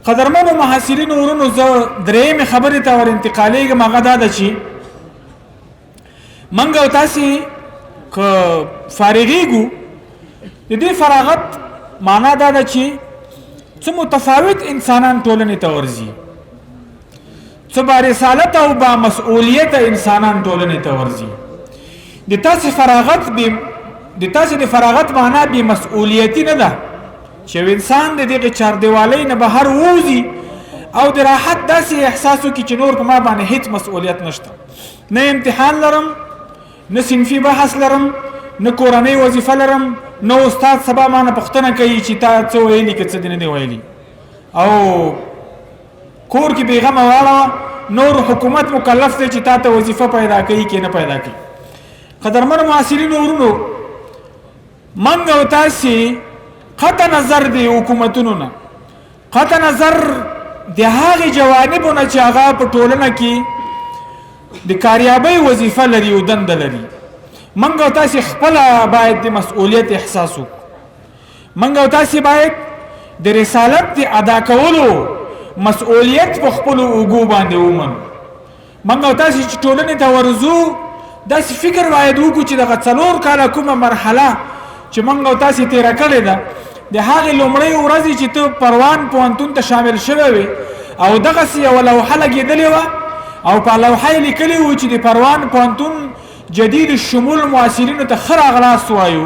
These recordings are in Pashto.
قدرمنو محصلینو ورونو زه درېیمې خبرې ته ور انتقالیږم، هغه دا ده چې منګ او تاسې که فارغېږو د دې فراغت معنا دا ده چې څه متفاوت انسانان ټولنې ته ورځي، څه بارسالت او بامسؤلیت انسانان ټولنې ته ورځي. د تاسې فراغت معنا بې مسؤلیتي نه ده چې انسان د دغه چاردیوالۍ نه بهر ووځي او د راحت داسې احساس وکړي چې نور په ما باندې هیڅ مسؤلیت نشته، نه امتحان لرم، نه صنفي بحث لرم، نه کورنۍ وظیفه لرم، نه استاد سبا ما نه پوښتنه کوي چې تا څه ویلي که څه دې نه دي ویلي، او کور کې بېغمه واړه نور حکومت مکلف دی چې تا ته وظیفه پیدا کوي که نه پیدا کوي. قدرمنو محصلینو ورونو، منګ او تاسې قطع نظر دی حکومتونو نه، قطع نظر د هغې جوانبو نه چې هغه په ټولنه کې د کاریابۍ وظیفه لري او دنده لري، منګ او تاسې خپله باید د مسؤلیت احساس وکړو. منګ او تاسې باید د رسالت د ادا کولو مسؤلیت په خپلو اوږو باندې ومنو. منګ او تاسې چې ټولنې ته ورځو داسې فکر باید وکړو چې دغه 4 کاله کومه مرحله چې منګ او تاسې تېره کړې ده، د هغې لومړۍ ورځې چې ته پروان پوهنتون ته شامل شوی وې او دغسې یوه لوحه لګېدلې وه او په لوحه یې لیکلي وو چې د پروان پوهنتون جدید الشمول معاصرینو ته ښه راغلاست وایو،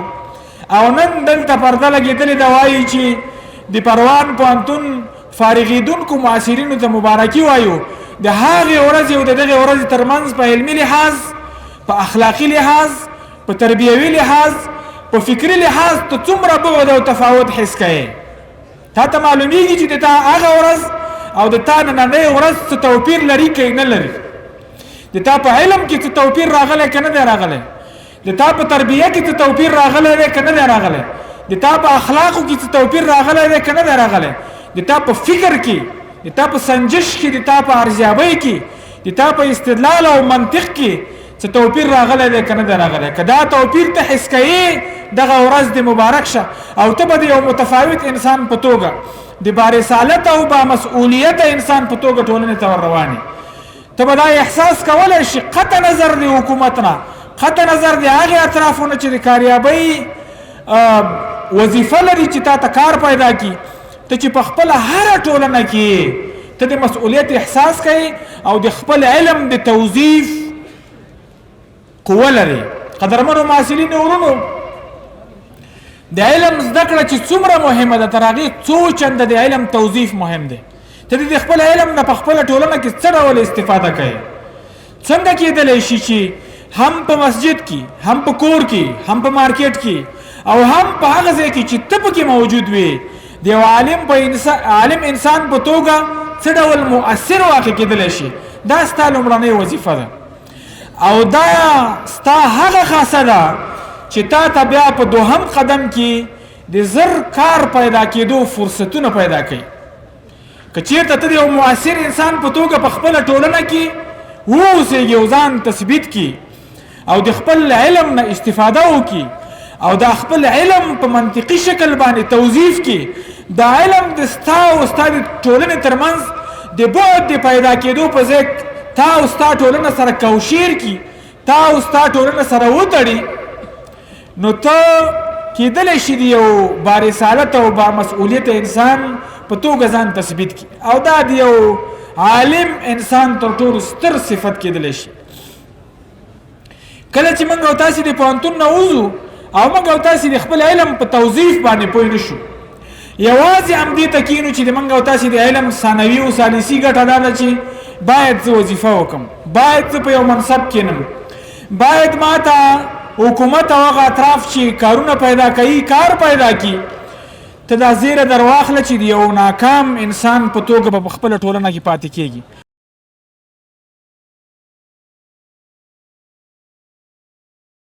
او نن دلته پرده لګېدلې ده وایي چې د پروان پوهنتون فارغېدونکو معاصرینو ته مبارکي وایو. د هغې ورځې او د دغې ورځې ترمنځ په علمي لحاظ، په اخلاقي لحاظ، په تربیوي لحاظ، په فکري لحاظ ته څومره بعد او تفاوت حس کوې. تا ته معلومیږي چې د تا هغه ورځ او د تا نننۍ ورځ څه توپیر لري که نه لري، د تا په علم کې څه توپیر راغلی که نه دی راغلی، د تا په تربیه کې څه توپیر راغلی دی که نه دی راغلی، د تا په اخلاقو کې څه توپیر راغلی دی که نه دی راغلی، د تا په فکر کې، د تا په سنجش کې، د تا په ارزیابۍ کې، د تا په استدلال او منطق کې څه توپیر راغلی دی که نه دی راغلی. که دا توپیر ته حس کوې دغه ورځ دې مبارک شه او ته به د یو متفاوت انسان په توګه، د بارسالت او بامسؤلیت انسان په توګه ټولنې ته ور روانې. ته به دا احساس کولی شي قطع نظر د حکومت نه، قطع نظر د هغې اطرافو نه چې د کاریابۍ وظیفه لري چې تا ته کار پیدا کړي، ته چې په خپله هره ټولنه کې ته د مسؤلیت احساس کوې او د خپل علم د توظیف قوه لري. قدرمنو محصلینو ورونو، د علم زده کړه چې څومره مهمه ده، تر هغې څو چنده د علم توظیف مهم دی. ته د خپل علم نه په خپله ټولنه کې څه ډول استفاده کوې؟ څنګه کېدلی شي چې هم په مسجد کې، هم په کور کې، هم په مارکیټ کې او هم په هغه ځای کې چې ته پکې موجود وې د یو عالم انسان په توګه څه ډول مؤثر واقع کېدلی شي؟ دا ستا لومړنۍ وظیفه ده او دا ستا هغه خاصه ده چې تا ته بیا په دوهم قدم کې د زر کار پیدا کېدو فرصتونه پیدا کوي. که چېرته ته د یو مؤثر انسان په توګه په خپله ټولنه کې واوسېږي او ځان تثبیت کړي او د خپل علم نه استفاده وکړي او دا خپل علم په منطقي شکل باندې توظیف کړي، دا علم د ستا او ستا د ټولنې ترمنځ د بعد د پیدا کېدو په ځای تا او ستا ټولنه سره کوشیر کړي، تا او ستا ټولنه سره وتړي، نو ته کېدلی شي د یو بارسالت او بامسؤلیت انسان په توګه ځان تثبیت کړي او دا د یو عالم انسان تر ټولو ستر صفت کېدلی شي. کله چې موږ او تاسې د پوهنتون نه وځو او موږ او تاسې د خپل علم په توظیف باندې پوه نه شو، یوازې همدې ته کښېنو چې د موږ او تاسې د علم ثانوي او ثالثي ګټه دا ده چې باید زه وظیفه وکړم، باید زه په یو منصب کښېنم، باید ما ته حکومت او هغه اطراف چې کارونه پیدا کوي کار پیدا کړي. ته دا زیره در واخله چې د یو ناکام انسان په توګه به په خپله ټولنه کې پاتې کېږي.